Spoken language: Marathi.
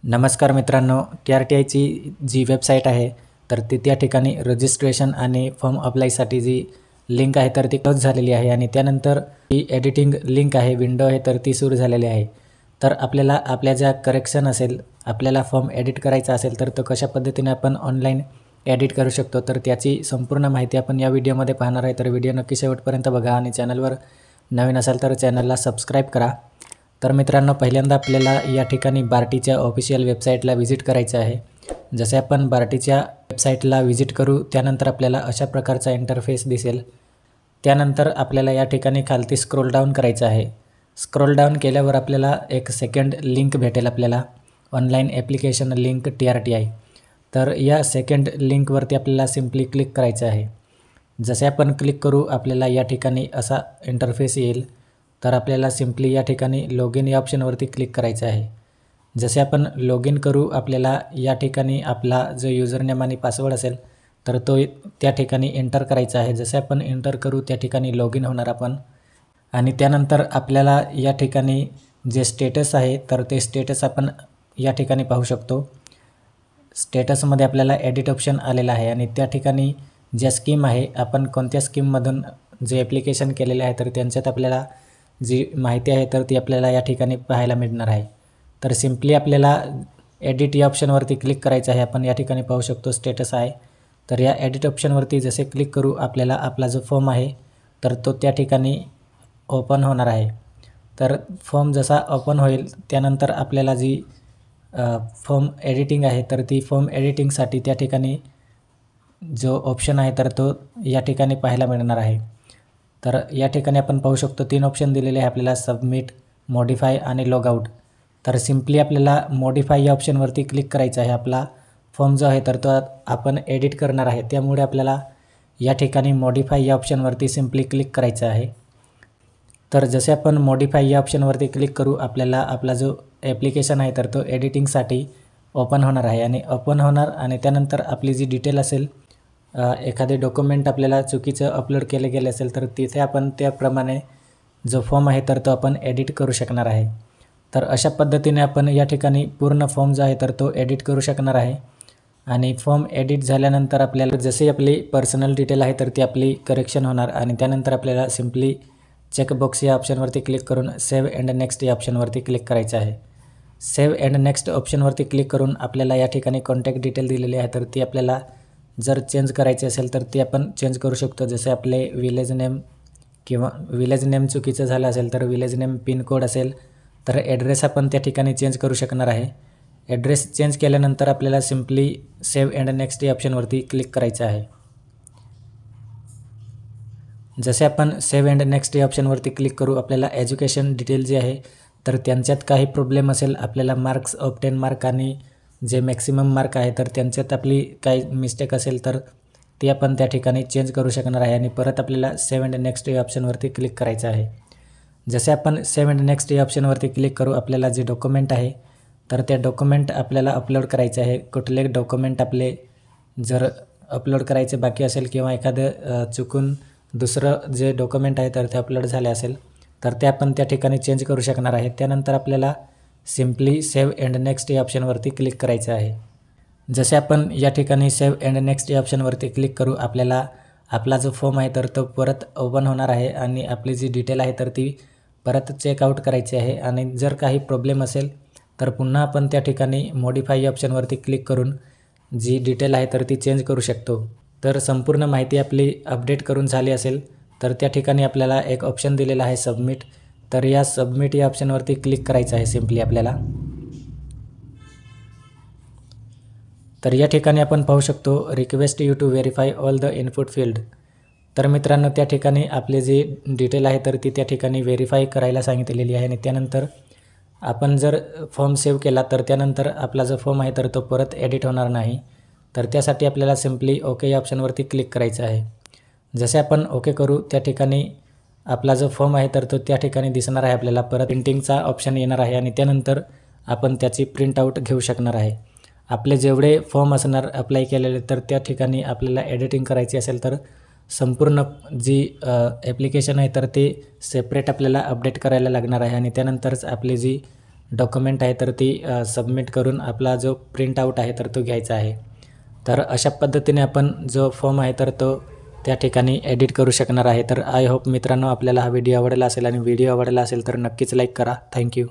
नमस्कार मित्रांनो, TRTIची जी वेबसाईट आहे तर ती त्या ठिकाणी रजिस्ट्रेशन आणि फॉर्म अप्लायसाठी जी लिंक आहे तर ती क्लोज झालेली आहे आणि त्यानंतर ही एडिटिंग लिंक आहे, विंडो आहे तर ती सुरू झालेली आहे. तर आपल्याला आपल्या ज्या करेक्शन असेल, आपल्याला फॉर्म एडिट करायचा असेल तर तो कशा पद्धतीने आपण ऑनलाईन एडिट करू शकतो, तर त्याची संपूर्ण माहिती आपण या व्हिडिओमध्ये पाहणार आहे. तर व्हिडिओ नक्की शेवटपर्यंत बघा आणि चॅनलवर नवीन असाल तर चॅनलला सबस्क्राईब करा. तर मित्रांनो, पहिल्यांदा आपल्याला या ठिकाणी बार्टीच्या ऑफिशियल वेबसाईटला व्हिजिट करायचं आहे. जसे आपण बार्टीच्या वेबसाईटला व्हिजिट करू त्यानंतर आपल्याला अशा प्रकारचा इंटरफेस दिसेल. त्यानंतर आपल्याला या ठिकाणी खालती स्क्रोल डाऊन करायचं आहे. स्क्रोल डाऊन केल्यावर आपल्याला एक सेकंड लिंक भेटेल, आपल्याला ऑनलाईन ॲप्लिकेशन लिंक TRTI. तर या सेकंड लिंकवरती आपल्याला सिम्पली क्लिक करायचं आहे. जसे आपण क्लिक करू आपल्याला या ठिकाणी असा इंटरफेस येईल. तर आपल्याला सिम्पली या ठिकाणी लॉग इन या ऑप्शनवरती क्लिक करायचं आहे. जसे आपण लॉग इन करू आपल्याला या ठिकाणी आपला जो युजरनेम आणि पासवर्ड असेल तर तो त्या ठिकाणी एंटर करायचा आहे. जसे आपण एंटर करू त्या ठिकाणी लॉग इन होणार आपण आणि त्यानंतर आपल्याला या ठिकाणी जे स्टेटस आहे तर ते स्टेटस आपण या ठिकाणी पाहू शकतो. स्टेटसमध्ये आपल्याला एडिट ऑप्शन आलेला आहे आणि त्या ठिकाणी ज्या स्कीम आहे, आपण कोणत्या स्कीममधून जे ॲप्लिकेशन केलेले आहे तर त्यांच्यात आपल्याला जी माहिती आहे तर ती आपल्याला या ठिकाणी पाहायला मिळणार आहे. तर सिम्पली आपल्याला एडिट या ऑप्शनवरती क्लिक करायचं आहे. आपण या ठिकाणी पाहू शकतो स्टेटस आहे. तर या एडिट ऑप्शनवरती जसे क्लिक करू आपल्याला आपला जो फॉर्म आहे तर तो त्या ठिकाणी ओपन होणार आहे. तर फॉर्म जसा ओपन होईल त्यानंतर आपल्याला जी फॉर्म एडिटिंग आहे तर ती फॉर्म एडिटिंगसाठी त्या ठिकाणी जो ऑप्शन आहे तर तो या ठिकाणी पाहायला मिळणार आहे. तर या ठिकाणी आपण पाहू शकतो 3 ऑप्शन दिलेले आहे आपल्याला, सबमिट, मॉडिफाय आणि लॉग आउट. तर सिम्पली आपल्याला मॉडिफाय या ऑप्शनवरती क्लिक करायचं आहे. आपला फॉर्म जो आहे तर तो आपण एडिट करणार आहे, त्यामुळे आपल्याला या ठिकाणी मॉडिफाय या ऑप्शनवरती सिम्पली क्लिक करायचं आहे. तर जसे आपण मॉडिफाय या ऑप्शनवरती क्लिक करू आपल्याला आपला जो ॲप्लिकेशन आहे तर तो एडिटिंगसाठी ओपन होणार आहे आणि ओपन होणार आणि त्यानंतर आपली जी डिटेल असेल, एखादे डॉक्युमेंट आपल्याला चुकीचं अपलोड केले गेले असेल तर तिथे आपण त्याप्रमाणे जो फॉर्म आहे तर तो आपण एडिट करू शकणार आहे. तर अशा पद्धतीने आपण या ठिकाणी पूर्ण फॉर्म जो आहे तर तो एडिट करू शकणार आहे. आणि फॉर्म एडिट झाल्यानंतर आपल्याला जशी आपली पर्सनल डिटेल आहे तर ती आपली करेक्शन होणार आणि त्यानंतर आपल्याला सिम्पली चेकबॉक्स या ऑप्शनवरती क्लिक करून सेव्ह अँड नेक्स्ट या ऑप्शनवरती क्लिक करायचं आहे. सेव्ह अँड नेक्स्ट ऑप्शनवरती क्लिक करून आपल्याला या ठिकाणी कॉन्टॅक्ट डिटेल दिलेली आहे तर ती आपल्याला जर चेंज करायचे असेल तर ती आपण चेंज करू शकतो. जसे आपले विलेज नेम किंवा विलेज नेम चुकीचं झालं असेल तर विलेज नेम, पिनकोड असेल तर ॲड्रेस आपण त्या ठिकाणी चेंज करू शकणार आहे. ॲड्रेस चेंज केल्यानंतर आपल्याला सिम्पली सेव्ह अँड नेक्स्ट या ऑप्शनवरती क्लिक करायचं आहे. जसे आपण सेव्ह अँड नेक्स्ट या ऑप्शनवरती क्लिक करू आपल्याला एज्युकेशन डिटेल जे आहे तर त्यांच्यात काही प्रॉब्लेम असेल, आपल्याला मार्क्स ऑब्टेन मार्क आणि जे मॅक्सिमम मार्क आहे तर त्यांच्यात आपली काही मिस्टेक असेल तर ती आपण त्या ठिकाणी चेंज करू शकणार आहे आणि परत आपल्याला सेव्ह अँड नेक्स्ट या ऑप्शनवरती क्लिक करायचं आहे. जसे आपण सेव्ह अँड नेक्स्ट या ऑप्शनवरती क्लिक करू आपल्याला जे डॉक्युमेंट आहे तर त्या डॉक्युमेंट आपल्याला अपलोड करायचे आहे. कुठले डॉक्युमेंट आपले जर अपलोड करायचे बाकी असेल किंवा एखादं चुकून दुसरं जे डॉक्युमेंट आहे तर ते अपलोड झाले असेल तर ते आपण त्या ठिकाणी चेंज करू शकणार आहे. त्यानंतर आपल्याला सिम्पली सेव्ह अँड नेक्स्ट या ऑप्शनवरती क्लिक करायचं आहे. जसे आपण या ठिकाणी सेव्ह अँड नेक्स्ट या ऑप्शनवरती क्लिक करू आपल्याला आपला जो फॉर्म आहे तर तो परत ओपन होणार आहे आणि आपली जी डिटेल आहे तर ती परत चेकआउट करायची आहे. आणि जर काही प्रॉब्लेम असेल तर पुन्हा आपण त्या ठिकाणी मॉडिफाय या ऑप्शनवरती क्लिक करून जी डिटेल आहे तर ती चेंज करू शकतो. तर संपूर्ण माहिती आपली अपडेट करून झाली असेल तर त्या ठिकाणी आपल्याला एक ऑप्शन दिलेला आहे सबमिट. तर या सबमिट या ऑप्शनवरती क्लिक करायचं आहे सिम्पली आपल्याला. तर या ठिकाणी आपण पाहू शकतो request you to verify all the input field. तर मित्रांनो, त्या ठिकाणी आपले जे डिटेल आहे तर ती त्या ठिकाणी व्हेरीफाय करायला सांगितलेली आहे आणि त्यानंतर आपण जर फॉर्म सेव्ह केला तर त्यानंतर आपला जो फॉर्म आहे तर तो परत एडिट होणार नाही. तर त्यासाठी आपल्याला सिम्पली ओके या ऑप्शनवरती क्लिक करायचं आहे. जसे आपण ओके करू त्या ठिकाणी आपला जो फॉर्म आहे तर तो त्या ठिकाणी दिसणार आहे. आपल्याला परत प्रिंटिंगचा ऑप्शन येणार आहे आणि त्यानंतर आपण त्याची प्रिंटआउट घेऊ शकणार आहे. आपले जेवढे फॉर्म असणार अप्लाय केलेले तर त्या ठिकाणी आपल्याला एडिटिंग करायची असेल तर संपूर्ण जी ॲप्लिकेशन आहे तर ते सेपरेट आपल्याला अपडेट करायला लागणार आहे आणि त्यानंतरच आपली जी डॉक्युमेंट आहे तर ती सबमिट करून आपला जो प्रिंट आऊट आहे तर तो घ्यायचा आहे. तर अशा पद्धतीने आपण जो फॉर्म आहे तर तो त्या ठिकाणी एडिट करू शकणार आहे. तर आय होप मित्रांनो आपल्याला हा व्हिडिओ आवडला असेल आणि व्हिडिओ आवडला असेल तर नक्कीच लाईक करा. थँक्यू.